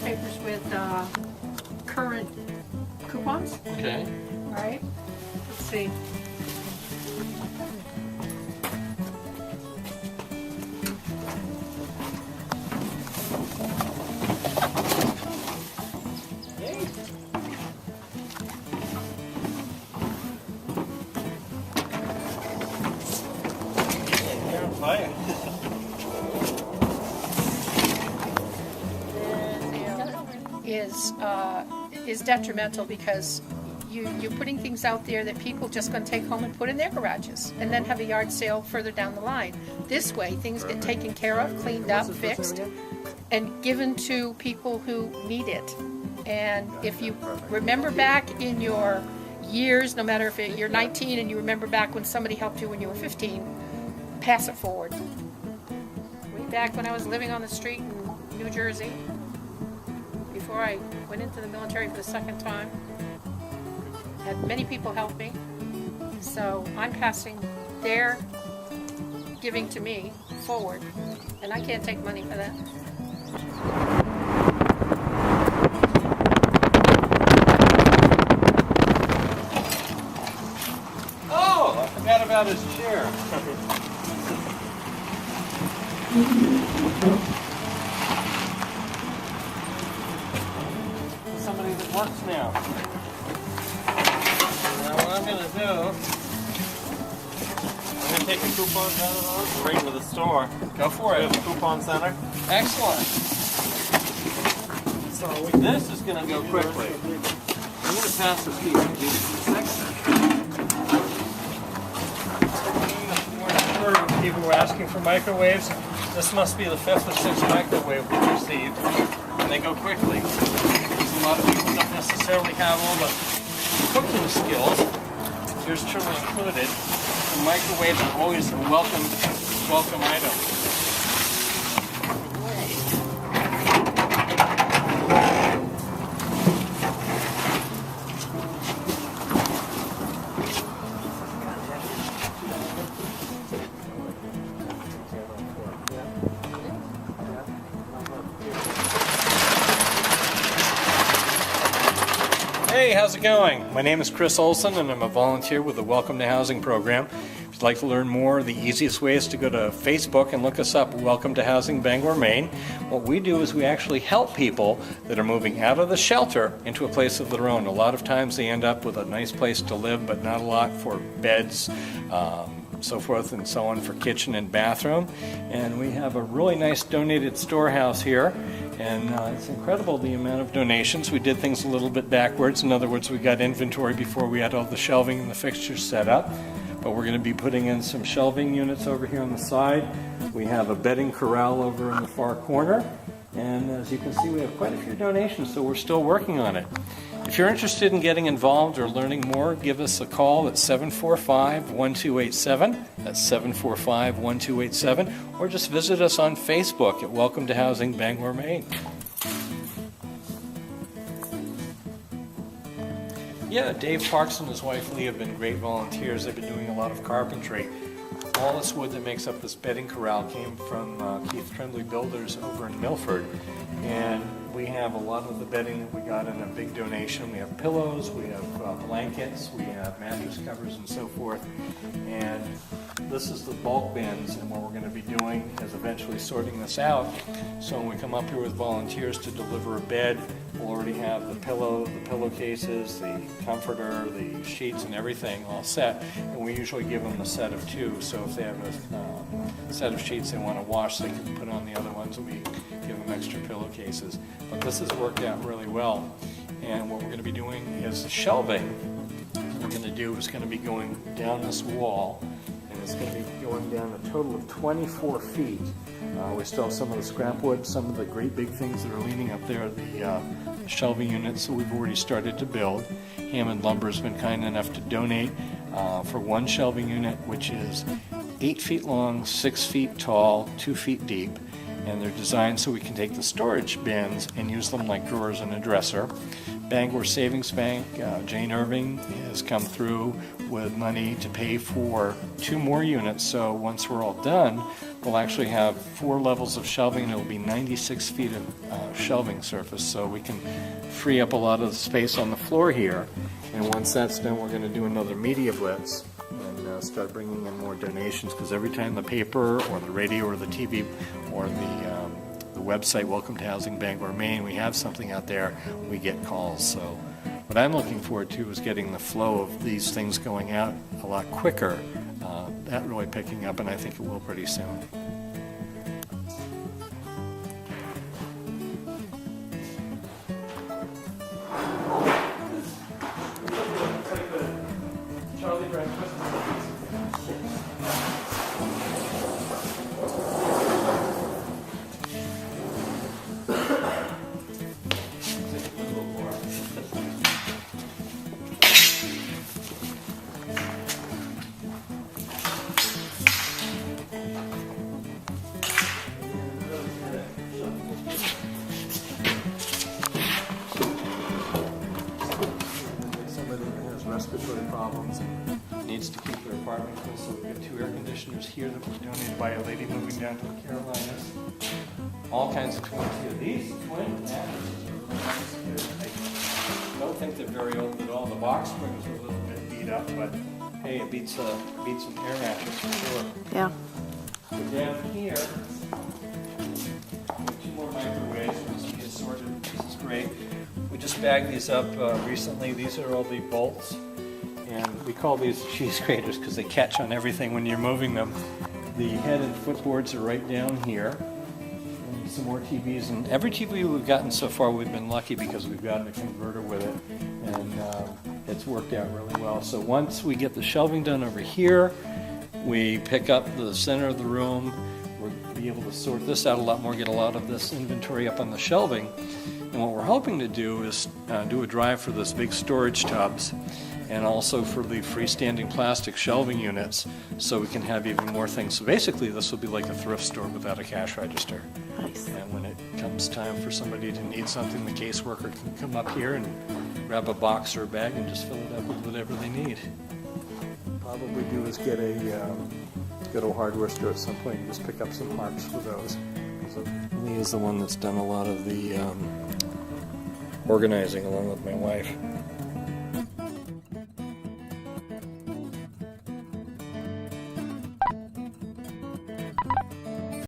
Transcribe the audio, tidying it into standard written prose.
newspapers with current coupons. Okay. All right. Let's see. Is detrimental because you're putting things out there that people just going to take home and put in their garages and then have a yard sale further down the line. This way, things get taken care of, cleaned up, fixed, and given to people who need it. And if you remember back in your years, no matter if you're 19 and you remember back when somebody helped you when you were 15, pass it forward. Way back when I was living on the street in New Jersey, before I went into the military for the second time, had many people help me. So I'm passing their giving to me forward, and I can't take money for that. Oh, I forgot about his chair. Somebody that works now. Now what I'm going to do, I'm going to take the coupons out of those, bring them to the store. Go for it. The coupon center. Excellent. So this is going to go quickly. I'm going to pass this piece. People were asking for microwaves. This must be the 5th or 6th microwave we received, and they go quickly. A lot of people don't necessarily have all the cooking skills, yours truly included. The microwaves are always a welcome item. Hey, how's it going? My name is Chris Olson and I'm a volunteer with the Welcome to Housing program. If you'd like to learn more, the easiest way is to go to Facebook and look us up, Welcome to Housing Bangor, Maine. What we do is we actually help people that are moving out of the shelter into a place of their own. A lot of times they end up with a nice place to live, but not a lot for beds, so forth and so on, for kitchen and bathroom. And we have a really nice donated storehouse here. And it's incredible the amount of donations. We did things a little bit backwards. In other words, we got inventory before we had all the shelving and the fixtures set up. But we're going to be putting in some shelving units over here on the side. We have a bedding corral over in the far corner. And as you can see, we have quite a few donations, so we're still working on it. If you're interested in getting involved or learning more, give us a call at 745-1287. That's 745-1287. Or just visit us on Facebook at Welcome to Housing Bangor, Maine. Yeah, Dave Parks and his wife Lee have been great volunteers. They've been doing a lot of carpentry. All this wood that makes up this bedding corral came from Keith Tremblay Builders over in Milford. And we have a lot of the bedding that we got in a big donation. We have pillows, we have blankets, we have mattress covers and so forth. And this is the bulk bins, and what we're going to be doing is eventually sorting this out. So when we come up here with volunteers to deliver a bed, we'll already have the pillow, the pillowcases, the comforter, the sheets and everything all set. And we usually give them a set of 2. So if they have a set of sheets they want to wash, they can put on the other ones, and we give them extra pillowcases. But this has worked out really well. And what we're going to be doing is the shelving. What we're going to do is going to be going down this wall, and it's going to be going down a total of 24 feet. We still have some of the scrap wood, some of the great big things that are leaning up there, the shelving units that we've already started to build. Hammond Lumber has been kind enough to donate for one shelving unit, which is 8 feet long, 6 feet tall, 2 feet deep. and they're designed so we can take the storage bins and use them like drawers in a dresser. Bangor Savings Bank, Jane Irving, has come through with money to pay for 2 more units, so once we're all done, we'll actually have 4 levels of shelving, and it'll be 96 feet of shelving surface, so we can free up a lot of the space on the floor here. And once that's done, we're going to do another media blitz and start bringing in more donations, because every time the paper or the radio or the TV or the website, Welcome to Housing Bangor, Maine, we have something out there, we get calls. So what I'm looking forward to is getting the flow of these things going out a lot quicker, that really picking up, and I think it will pretty soon. Respiratory problems and needs to keep their apartment cool, so we've got 2 air conditioners here that were donated by a lady moving down to the Carolinas. All kinds of twins here. These twin mattresses I don't think they're very old at all. The box springs are a little bit beat up, but hey, it beats an air mattress for sure. Yeah. So down here, we have 2 more microwaves. These will be assorted. This is great. We just bagged these up recently. These are all the bolts, and we call these cheese graters because they catch on everything when you're moving them. The head and footboards are right down here, and some more TVs. And every TV we've gotten so far, we've been lucky because we've gotten a converter with it, and it's worked out really well. So once we get the shelving done over here, we pick up the center of the room. We'll be able to sort this out a lot more, get a lot of this inventory up on the shelving. And what we're hoping to do is do a drive for those big storage tubs and also for the freestanding plastic shelving units, so we can have even more things. So basically this will be like a thrift store without a cash register. Nice. And when it comes time for somebody to need something, the caseworker can come up here and grab a box or a bag and just fill it up with whatever they need. Probably do is get a good old hardware store at some point and just pick up some marks for those. So Lee is the one that's done a lot of the organizing along with my wife.